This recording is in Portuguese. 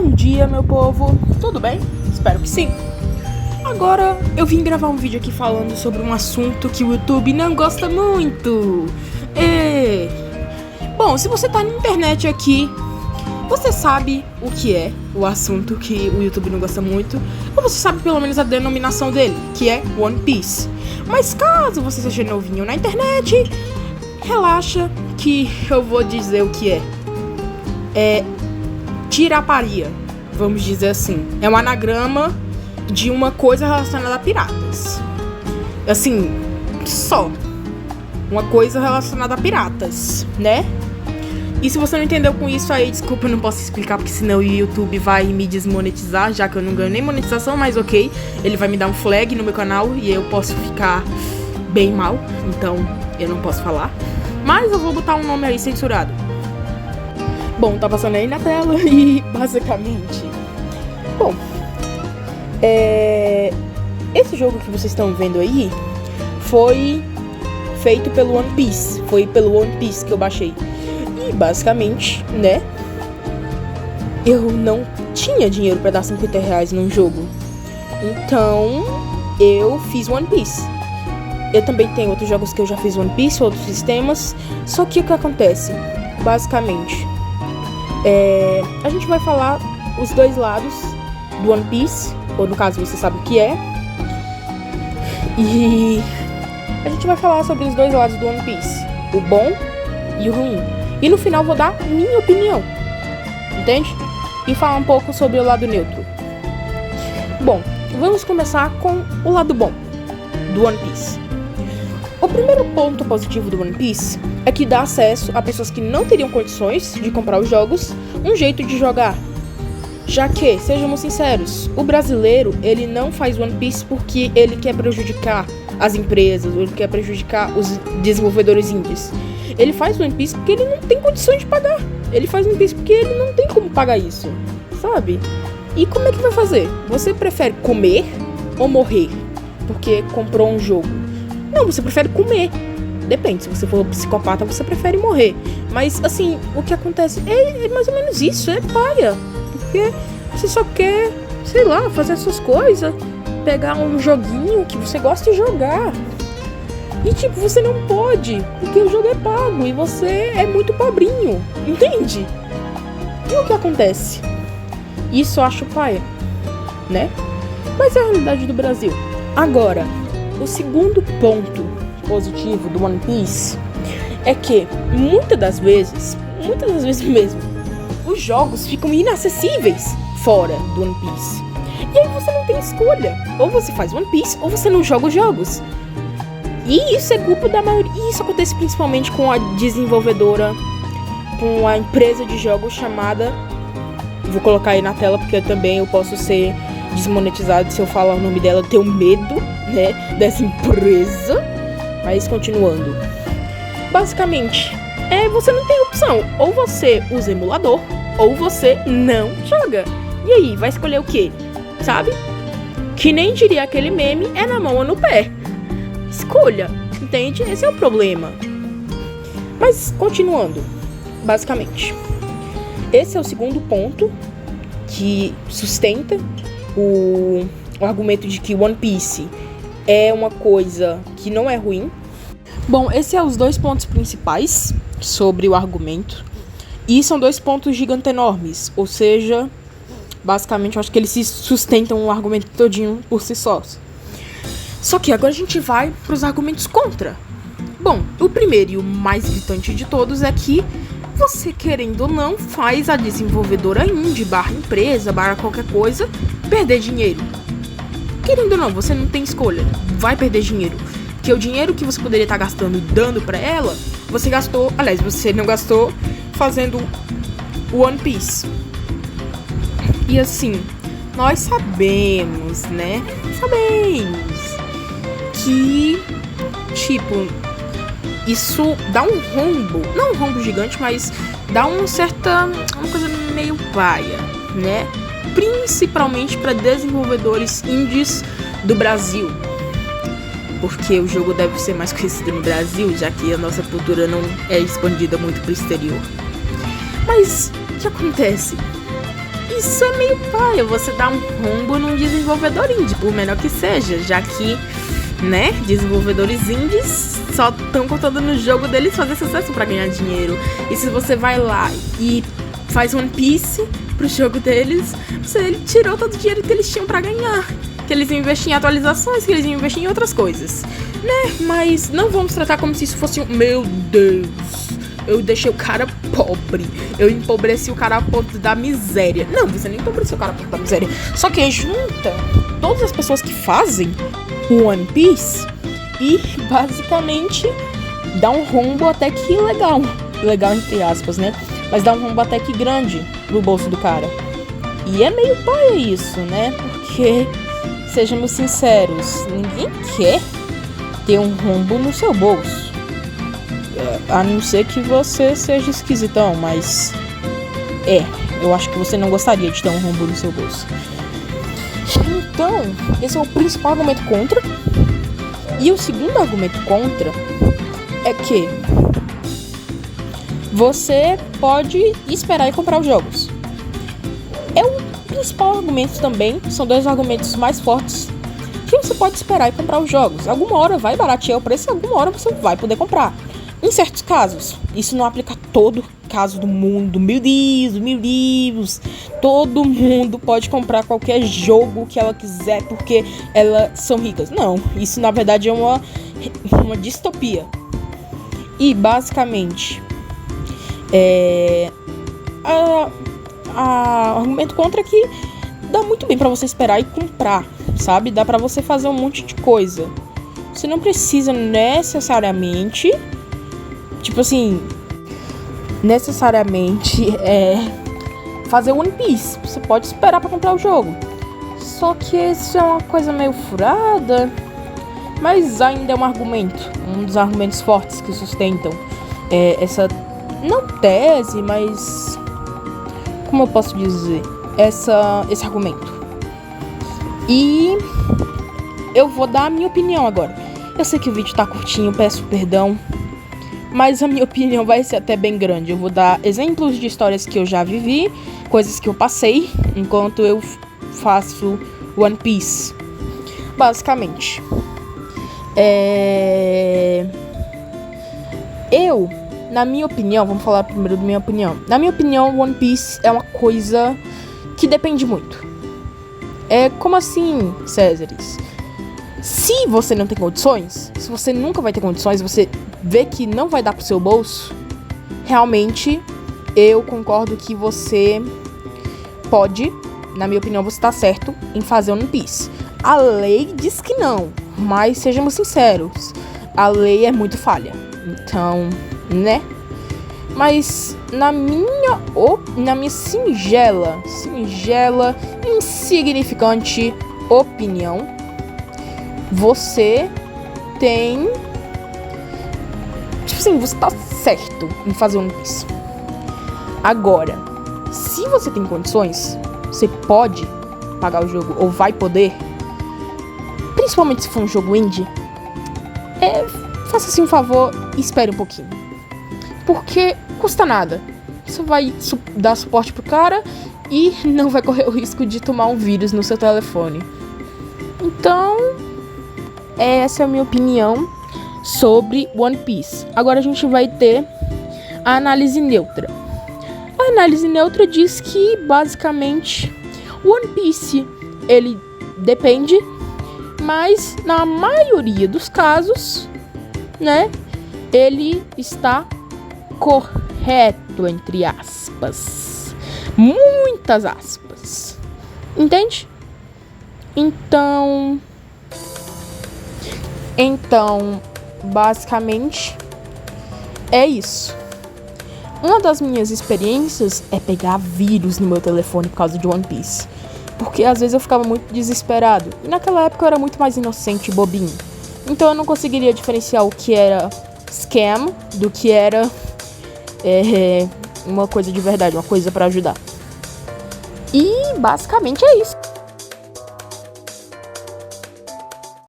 Bom dia, meu povo, tudo bem? Espero que sim. Agora eu vim gravar um vídeo aqui falando sobre um assunto que o YouTube não gosta muito. Bom, se você tá na internet aqui, você sabe o que é o assunto que o YouTube não gosta muito, ou você sabe pelo menos a denominação dele, que é One Piece. Mas caso você seja novinho na internet, relaxa que eu vou dizer o que é. É tiraparia, vamos dizer assim. É um anagrama de uma coisa relacionada a piratas. Assim, só uma coisa relacionada a piratas, né? E se você não entendeu com isso aí, desculpa, eu não posso explicar, porque senão o YouTube vai me desmonetizar, já que eu não ganho nem monetização, mas ok, ele vai me dar um flag no meu canal e eu posso ficar bem mal, então eu não posso falar. Mas eu vou botar um nome aí censurado. Bom, tá passando aí na tela e basicamente... Bom, esse jogo que vocês estão vendo aí foi feito pelo One Piece. Foi pelo One Piece que eu baixei. E basicamente, né, eu não tinha dinheiro pra dar R$50 num jogo. Então, eu fiz One Piece. Eu também tenho outros jogos que eu já fiz One Piece, outros sistemas. Só que o que acontece? Basicamente, a gente vai falar os dois lados do One Piece, ou no caso você sabe o que é. E a gente vai falar sobre os dois lados do One Piece, o bom e o ruim. E no final vou dar minha opinião, entende? E falar um pouco sobre o lado neutro. Bom, vamos começar com o lado bom do One Piece. O primeiro ponto positivo do One Piece é que dá acesso a pessoas que não teriam condições de comprar os jogos um jeito de jogar. Já que, sejamos sinceros, o brasileiro, ele não faz One Piece porque ele quer prejudicar as empresas, ou ele quer prejudicar os desenvolvedores indies. Ele faz One Piece porque ele não tem condições de pagar. Ele faz One Piece porque ele não tem como pagar isso, sabe? E como é que vai fazer? Você prefere comer ou morrer porque comprou um jogo? Não, você prefere comer. Depende, se você for psicopata, você prefere morrer. Mas, assim, o que acontece é mais ou menos isso, é paia. Porque você só quer, sei lá, fazer as suas coisas, pegar um joguinho que você gosta de jogar. E, tipo, você não pode, porque o jogo é pago e você é muito pobrinho, entende? E o que acontece? Isso eu acho paia, né? Mas é a realidade do Brasil. Agora, o segundo ponto positivo do One Piece é que muitas das vezes mesmo, os jogos ficam inacessíveis fora do One Piece. E aí você não tem escolha. Ou você faz One Piece, ou você não joga os jogos. E isso é culpa da maioria. E isso acontece principalmente com a desenvolvedora, com a empresa de jogos chamada... Vou colocar aí na tela porque eu posso ser desmonetizado se eu falar o nome dela. Eu tenho medo, né, dessa empresa. Mas continuando. Basicamente, você não tem opção. Ou você usa emulador, ou você não joga. E aí, vai escolher o quê? Sabe? Que nem diria aquele meme, é na mão ou no pé. Escolha, entende? Esse é o problema. Mas, continuando. Basicamente, esse é o segundo ponto que sustenta o argumento de que One Piece é uma coisa que não é ruim. Bom, esses são os dois pontos principais sobre o argumento. E são dois pontos gigantes enormes. Ou seja, basicamente eu acho que eles se sustentam o argumento todinho por si sós. Só que agora a gente vai para os argumentos contra. Bom, o primeiro e o mais gritante de todos é que você, querendo ou não, faz a desenvolvedora indie, empresa, qualquer coisa, perder dinheiro. Querendo ou não, você não tem escolha, vai perder dinheiro. Porque o dinheiro que você poderia estar gastando e dando pra ela, você gastou, aliás, você não gastou fazendo o One Piece. E assim, nós sabemos, né? Sabemos que, tipo, isso dá um rombo, não um rombo gigante, mas dá uma coisa meio paia, né? Principalmente para desenvolvedores indies do Brasil, porque o jogo deve ser mais conhecido no Brasil, já que a nossa cultura não é expandida muito pro exterior. Mas o que acontece? isso é meio paia, você dá um rombo num desenvolvedor indie, por menor que seja, já que, né, desenvolvedores indies só estão contando no jogo deles fazer sucesso pra ganhar dinheiro. E se você vai lá e faz One Piece pro jogo deles, ele tirou todo o dinheiro que eles tinham pra ganhar. Que eles iam investir em atualizações, que eles iam investir em outras coisas, né? Mas não vamos tratar como se isso fosse meu Deus, eu deixei o cara pobre, eu empobreci o cara a ponto da miséria. Não, você não empobreceu o cara a ponto da miséria. Só que junta todas as pessoas que fazem o One Piece e basicamente dá um rombo até que legal. Legal entre aspas, né? Mas dá um rombo até que grande no bolso do cara. E é meio paia isso, né? Porque, sejamos sinceros, ninguém quer ter um rombo no seu bolso. A não ser que você seja esquisitão, mas eu acho que você não gostaria de ter um rombo no seu bolso. Então, esse é o principal argumento contra. E o segundo argumento contra é que você pode esperar e comprar os jogos. É o principal argumento também, são dois argumentos mais fortes, que você pode esperar e comprar os jogos. Alguma hora vai baratear o preço e alguma hora você vai poder comprar. Em certos casos, isso não aplica a todo caso do mundo. Meu Deus, todo mundo pode comprar qualquer jogo que ela quiser porque elas são ricas. Não, isso na verdade é uma distopia. E basicamente, argumento contra que dá muito bem pra você esperar e comprar, sabe? Dá pra você fazer um monte de coisa. Você não precisa necessariamente, fazer One Piece. Você pode esperar pra comprar o jogo. Só que isso é uma coisa meio furada, mas ainda é um argumento, um dos argumentos fortes que sustentam essa, não tese, mas como eu posso dizer, esse argumento. E eu vou dar a minha opinião agora. Eu sei que o vídeo tá curtinho, peço perdão, mas a minha opinião vai ser até bem grande. Eu vou dar exemplos de histórias que eu já vivi, coisas que eu passei enquanto eu faço One Piece. Basicamente, na minha opinião, vamos falar primeiro da minha opinião. Na minha opinião, One Piece é uma coisa que depende muito. Como assim, Césares? Se você não tem condições, se você nunca vai ter condições, você vê que não vai dar pro seu bolso, realmente, eu concordo que você pode, na minha opinião, você tá certo em fazer One Piece. A lei diz que não, mas sejamos sinceros, a lei é muito falha. Então, né? Mas na minha singela, insignificante opinião, você tem, você tá certo em fazer One Piece. Agora, se você tem condições, você pode pagar o jogo, ou vai poder, principalmente se for um jogo indie, faça assim um favor e espere um pouquinho. Porque custa nada. Você vai dar suporte pro cara e não vai correr o risco de tomar um vírus no seu telefone. Então, essa é a minha opinião sobre One Piece. Agora a gente vai ter a análise neutra. A análise neutra diz que, basicamente, One Piece, ele depende, mas na maioria dos casos, né, ele está correto, entre aspas. Muitas aspas. Entende? Então, basicamente, é isso. Uma das minhas experiências é pegar vírus no meu telefone por causa de One Piece. Porque às vezes eu ficava muito desesperado. E naquela época eu era muito mais inocente e bobinho. Então eu não conseguiria diferenciar o que era scam do que era uma coisa de verdade, uma coisa pra ajudar. E basicamente é isso.